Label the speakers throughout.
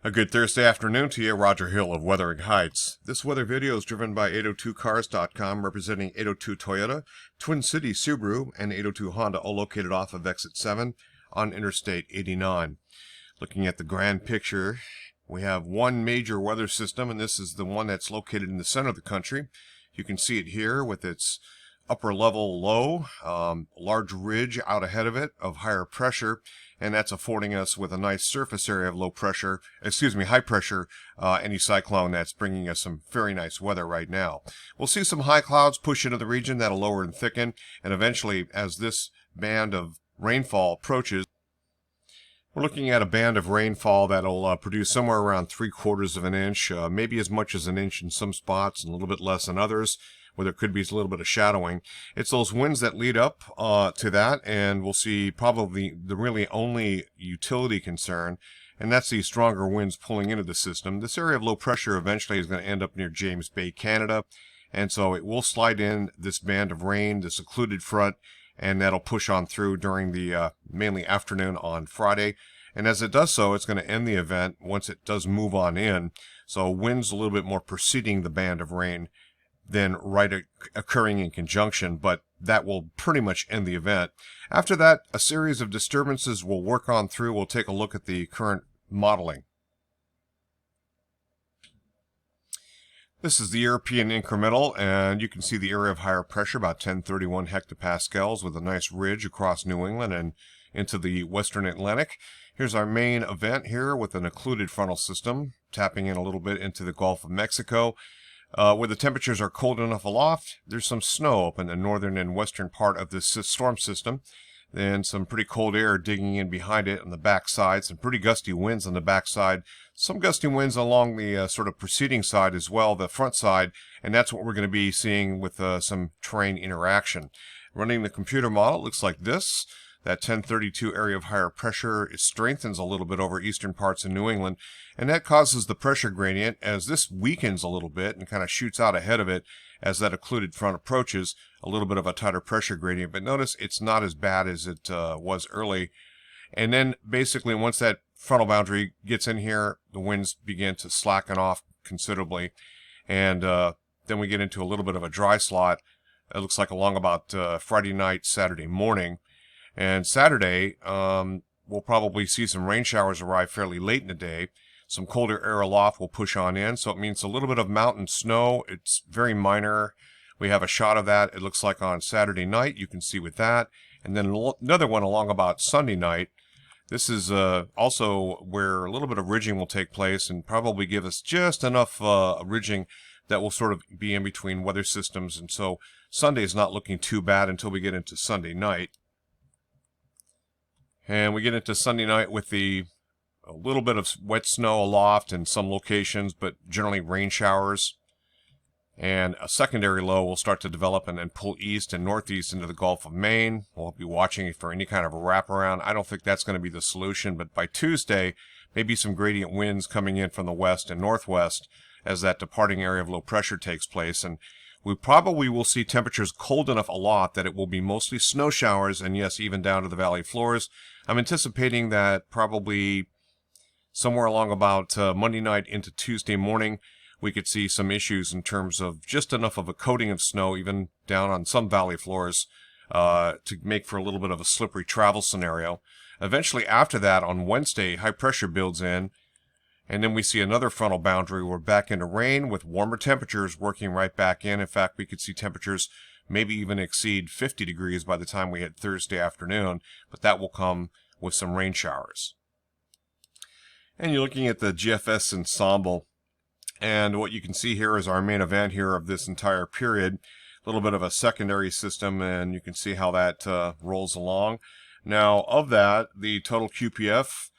Speaker 1: A good Thursday afternoon to you, Roger Hill of Wuthering Heights. This weather video is driven by 802cars.com, representing 802 Toyota, Twin Cities Subaru, and 802 Honda, all located off of Exit 7 on Interstate 89. Looking at the grand picture, we have one major weather system, and this is the one that's located in the center of the country. You can see it here with its upper level low, large ridge out ahead of it of higher pressure, and that's affording us with a nice surface area of high pressure anticyclone that's bringing us some very nice weather right now. We'll see some high clouds push into the region that'll lower and thicken, and eventually as this band of rainfall approaches, we're looking at a band of rainfall that'll produce somewhere around 3/4 of an inch, maybe as much as an inch in some spots and a little bit less in others, where there could be a little bit of shadowing. It's those winds that lead up to that, and we'll see probably the really only utility concern, and that's the stronger winds pulling into the system. This area of low pressure eventually is going to end up near James Bay, Canada, and so it will slide in this band of rain, this occluded front, and that'll push on through during the mainly afternoon on Friday. And as it does so, it's going to end the event once it does move on in. So winds a little bit more preceding the band of rain than occurring in conjunction, but that will pretty much end the event. After that, a series of disturbances will work on through. We'll take a look at the current modeling. This is the European incremental, and you can see the area of higher pressure, about 1031 hectopascals, with a nice ridge across New England and into the western Atlantic. Here's our main event here with an occluded frontal system, tapping in a little bit into the Gulf of Mexico. Where the temperatures are cold enough aloft, there's some snow up in the northern and western part of this storm system. Then some pretty cold air digging in behind it on the backside, some pretty gusty winds on the backside, some gusty winds along the sort of preceding side as well, the front side, and that's what we're going to be seeing with some terrain interaction. Running the computer model, it looks like this. That 1032 area of higher pressure strengthens a little bit over eastern parts of New England, and that causes the pressure gradient, as this weakens a little bit and kind of shoots out ahead of it as that occluded front approaches, a little bit of a tighter pressure gradient. But notice it's not as bad as it was early. And then basically once that frontal boundary gets in here, the winds begin to slacken off considerably, and then we get into a little bit of a dry slot. It looks like along about Friday night, Saturday morning. And Saturday, we'll probably see some rain showers arrive fairly late in the day. Some colder air aloft will push on in, so it means a little bit of mountain snow. It's very minor. We have a shot of that, it looks like, on Saturday night. You can see with that. And then another one along about Sunday night. This is also where a little bit of ridging will take place and probably give us just enough ridging that will sort of be in between weather systems. And so Sunday is not looking too bad until we get into Sunday night. And we get into Sunday night with a little bit of wet snow aloft in some locations, but generally rain showers. And a secondary low will start to develop and then pull east and northeast into the Gulf of Maine. We'll be watching for any kind of a wraparound. I don't think that's going to be the solution, but by Tuesday, maybe some gradient winds coming in from the west and northwest as that departing area of low pressure takes place. And we probably will see temperatures cold enough aloft that it will be mostly snow showers, and yes, even down to the valley floors. I'm anticipating that probably somewhere along about Monday night into Tuesday morning, we could see some issues in terms of just enough of a coating of snow, even down on some valley floors, to make for a little bit of a slippery travel scenario. Eventually, after that, on Wednesday, high pressure builds in, and then we see another frontal boundary. We're back into rain with warmer temperatures working right back in. In fact, we could see temperatures maybe even exceed 50 degrees by the time we hit Thursday afternoon, but that will come with some rain showers. And you're looking at the GFS ensemble, and what you can see here is our main event here of this entire period. A little bit of a secondary system, and you can see how that rolls along. Now, of that, the total QPF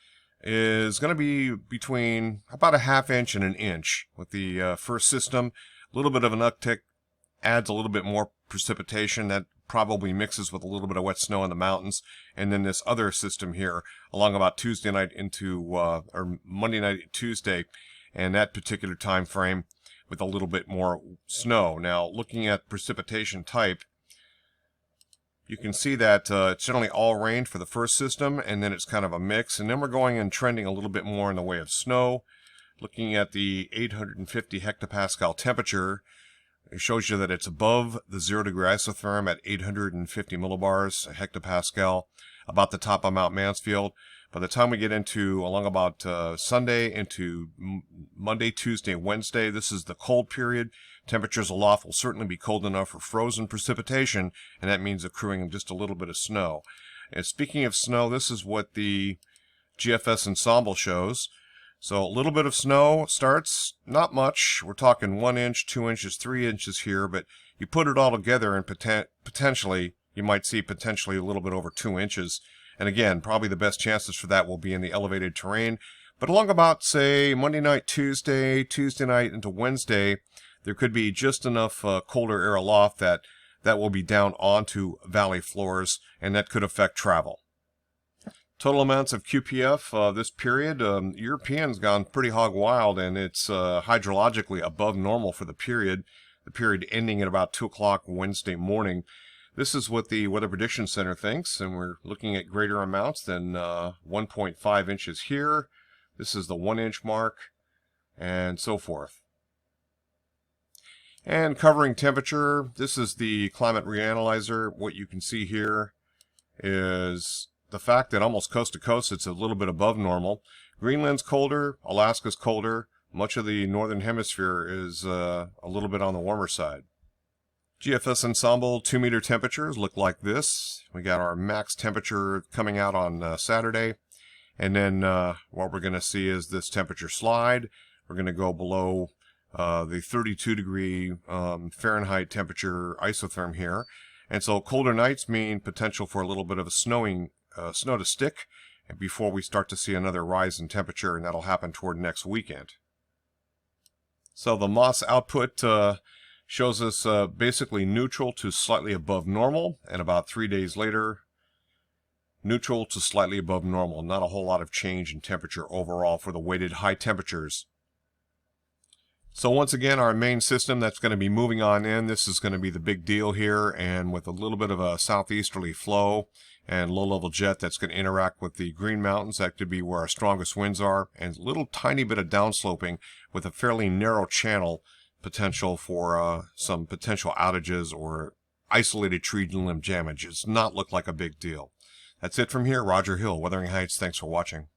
Speaker 1: is going to be between about a ½ inch and an inch. With the first system, a little bit of an uptick adds a little bit more precipitation that probably mixes with a little bit of wet snow in the mountains. And then this other system here along about Tuesday night into or Monday night, Tuesday, and that particular time frame with a little bit more snow. Now, looking at precipitation type, you can see that it's generally all rain for the first system, and then it's kind of a mix. And then we're going and trending a little bit more in the way of snow. Looking at the 850 hectopascal temperature, it shows you that it's above the 0-degree isotherm at 850 millibars a hectopascal, about the top of Mount Mansfield. By the time we get into along about Sunday into Monday, Tuesday, Wednesday, this is the cold period. Temperatures aloft will certainly be cold enough for frozen precipitation, and that means accruing just a little bit of snow. And speaking of snow, this is what the GFS ensemble shows. So a little bit of snow starts, not much. We're talking 1 inch, 2 inches, 3 inches here, but you put it all together and potentially, you might see potentially a little bit over 2 inches. And again, probably the best chances for that will be in the elevated terrain. But along about, say, Monday night, Tuesday night into Wednesday, there could be just enough colder air aloft that will be down onto valley floors, and that could affect travel. Total amounts of QPF this period, European's gone pretty hog wild, and it's hydrologically above normal for the period ending at about 2 o'clock Wednesday morning. This is what the Weather Prediction Center thinks, and we're looking at greater amounts than 1.5 inches here. This is the 1 inch mark, and so forth. And covering temperature, this is the climate reanalyzer. What you can see here is the fact that almost coast to coast it's a little bit above normal. Greenland's colder, Alaska's colder, much of the northern hemisphere is a little bit on the warmer side. GFS ensemble 2-meter temperatures look like this. We got our max temperature coming out on Saturday, and then what we're going to see is this temperature slide. We're going to go below the 32-degree Fahrenheit temperature isotherm here, and so colder nights mean potential for a little bit of a snow to stick before we start to see another rise in temperature, and that'll happen toward next weekend. So the MOS output shows us basically neutral to slightly above normal, and about 3 days later, neutral to slightly above normal. Not a whole lot of change in temperature overall for the weighted high temperatures. So once again, our main system that's going to be moving on in, this is going to be the big deal here, and with a little bit of a southeasterly flow and low-level jet that's going to interact with the Green Mountains. That could be where our strongest winds are, and a little tiny bit of downsloping with a fairly narrow channel potential for some potential outages or isolated tree limb damage. It's not look like a big deal. That's it from here. Roger Hill, Wuthering Heights. Thanks for watching.